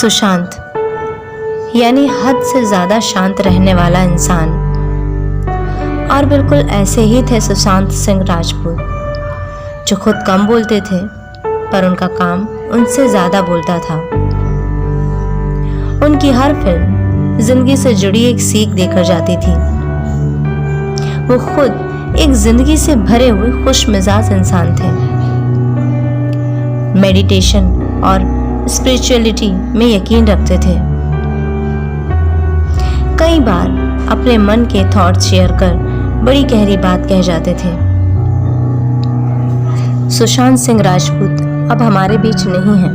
सुशांत यानी हद से ज़्यादा शांत रहने वाला इंसान। और बिल्कुल ऐसे ही थे सुशांत सिंह राजपूत, जो खुद कम बोलते थे पर उनका काम उनसे ज़्यादा बोलता था। उनकी हर फिल्म जिंदगी से जुड़ी एक सीख देकर जाती थी। वो खुद एक जिंदगी से भरे हुए खुश मिजाज इंसान थे। मेडिटेशन और स्पिरिचुअलिटी में यकीन रखते थे। कई बार अपने मन के थॉट्स शेयर कर बड़ी गहरी बात कह जाते थे। सुशांत सिंह राजपूत अब हमारे बीच नहीं हैं।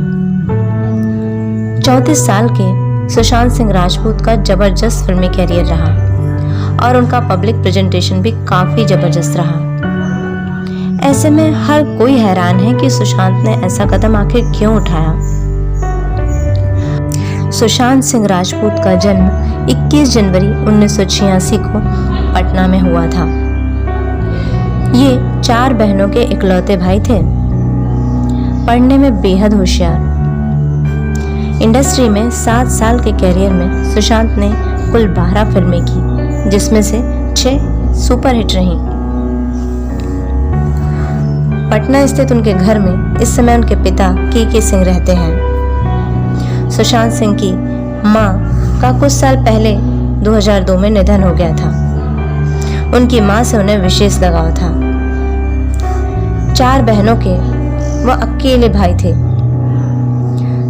34 साल के सुशांत सिंह राजपूत का जबरदस्त फिल्मी कैरियर रहा और उनका पब्लिक प्रेजेंटेशन भी काफी जबरदस्त रहा। ऐसे में हर कोई हैरान है कि सुशांत ने ऐसा कदम आखिर क्यों उठाया। सुशांत सिंह राजपूत का जन्म 21 जनवरी 1986 को पटना में हुआ था। ये 4 बहनों के इकलौते भाई थे। पढ़ने में बेहद होशियार। इंडस्ट्री में 7 साल के कैरियर में सुशांत ने कुल 12 फिल्में की, जिसमें से 6 सुपरहिट रहीं। पटना स्थित उनके घर में इस समय उनके पिता के सिंह रहते हैं। सुशांत सिंह की मां का कुछ साल पहले 2002 में निधन हो गया था। उनकी मां से उन्हें विशेष लगाव था। 4 बहनों के वह अकेले भाई थे।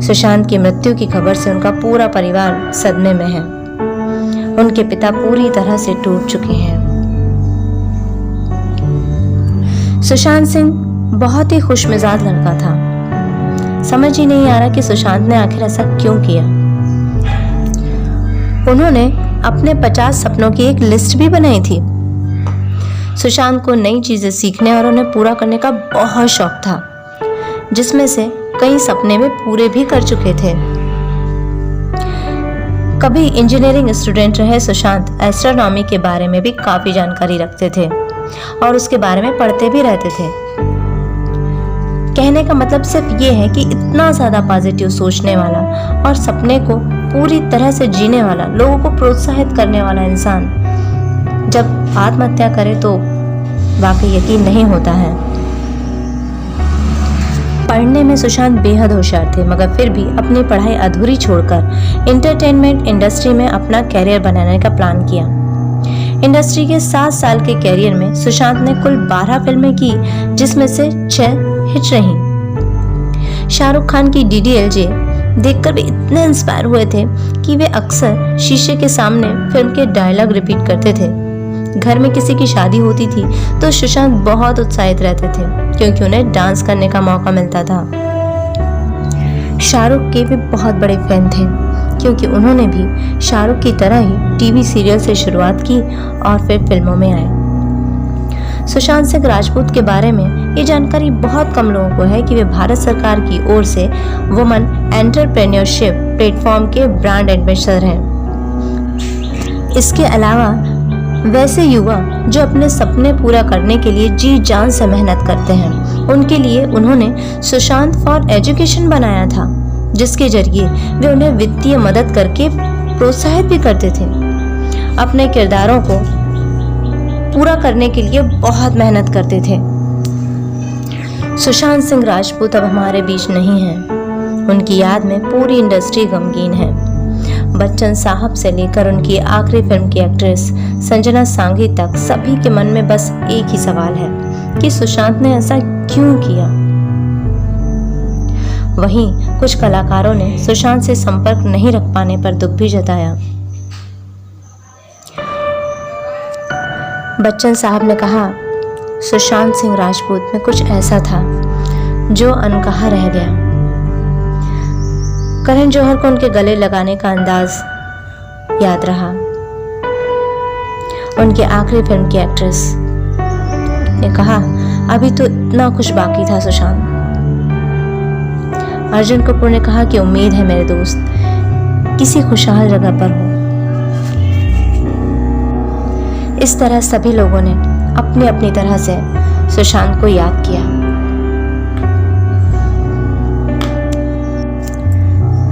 सुशांत की मृत्यु की खबर से उनका पूरा परिवार सदमे में है। उनके पिता पूरी तरह से टूट चुके हैं। सुशांत सिंह बहुत ही खुशमिजाज लड़का था। समझ ही नहीं आ रहा कि सुशांत ने आखिर ऐसा क्यों किया। उन्होंने अपने 50 सपनों की एक लिस्ट भी बनाई थी। सुशांत को नई चीजें सीखने और उन्हें पूरा करने का बहुत शौक था, जिसमें से कई सपने वे पूरे भी कर चुके थे। कभी इंजीनियरिंग स्टूडेंट रहे सुशांत एस्ट्रोनॉमी के बारे में भी काफी जानकारी रखते थे और उसके बारे में पढ़ते भी रहते थे। कहने का मतलब सिर्फ ये है कि इतना ज्यादा पॉजिटिव सोचने वाला और सपने को पूरी तरह से जीने वाला, लोगों को प्रोत्साहित करने वाला इंसान जब आत्महत्या करे तो वाकई यकीन नहीं होता है। पढ़ने में सुशांत बेहद होशियार थे, मगर फिर भी अपनी पढ़ाई अधूरी छोड़कर एंटरटेनमेंट इंडस्ट्री में अपना कैरियर बनाने का प्लान किया। इंडस्ट्री के 7 साल के कैरियर में सुशांत ने कुल 12 फिल्में की, जिसमें से 6 हिट रहीं। शाहरुख खान की DDLJ देखकर वे इतने इंस्पायर हुए थे कि वे अक्सर शीशे के सामने फिल्म के डायलॉग रिपीट करते थे। घर में किसी की शादी होती थी तो सुशांत बहुत उत्साहित रहते थे, क्योंकि उन्हें डांस करने का मौका मिलता था। शाहरुख के भी बहुत बड़े फैन थे, क्योंकि उन्होंने भी शाहरुख की तरह ही टीवी सीरियल से शुरुआत की और फिर फिल्मों में आए। सुशांत सिंह राजपूत के बारे में ये जानकारी बहुत कम लोगों को है कि वे भारत सरकार की ओर से वुमन एंटरप्रेन्योरशिप प्लेटफॉर्म के ब्रांड एम्बेसडर हैं। इसके अलावा वैसे युवा जो अपने सपने पूरा करने के लिए जी जान से मेहनत करते हैं, उनके लिए उन्होंने सुशांत फॉर एजुकेशन बनाया था, जिसके जरिए वे उन्हें वित्तीय मदद करके प्रोत्साहित भी करते थे। अपने किरदारों को पूरा करने के लिए बहुत मेहनत करते थे। सुशांत सिंह राजपूत अब हमारे बीच नहीं हैं। उनकी याद में पूरी इंडस्ट्री गमगीन है। बच्चन साहब से लेकर उनकी आखिरी फिल्म की एक्ट्रेस संजना सांघी तक सभी के मन में बस एक ही सवाल है कि सुशांत ने ऐसा क्यों किया। वहीं कुछ कलाकारों ने सुशांत से संपर्क नहीं रख पाने पर दुख भी जताया। बच्चन साहब ने कहा, सुशांत सिंह राजपूत में कुछ ऐसा था जो अनकहा रह गया। करण जौहर को उनके गले लगाने का अंदाज याद रहा। उनकी आखिरी फिल्म की एक्ट्रेस ने कहा, अभी तो इतना कुछ बाकी था सुशांत। अर्जुन कपूर ने कहा कि उम्मीद है मेरे दोस्त किसी खुशहाल जगह पर हो। इस तरह सभी लोगों ने अपनी अपनी तरह से सुशांत को याद किया।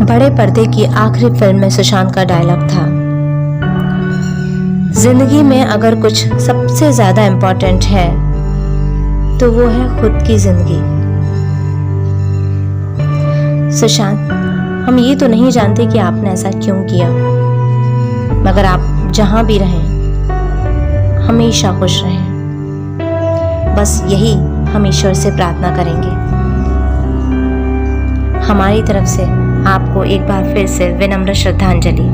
बड़े पर्दे की आखिरी फिल्म में सुशांत का डायलॉग था, जिंदगी में अगर कुछ सबसे ज्यादा इम्पोर्टेंट है तो वो है खुद की जिंदगी। सुशांत, हम ये तो नहीं जानते कि आपने ऐसा क्यों किया, मगर आप जहां भी रहें हमेशा खुश रहें। बस यही हम ईश्वर से प्रार्थना करेंगे। हमारी तरफ से आपको एक बार फिर से विनम्र श्रद्धांजलि।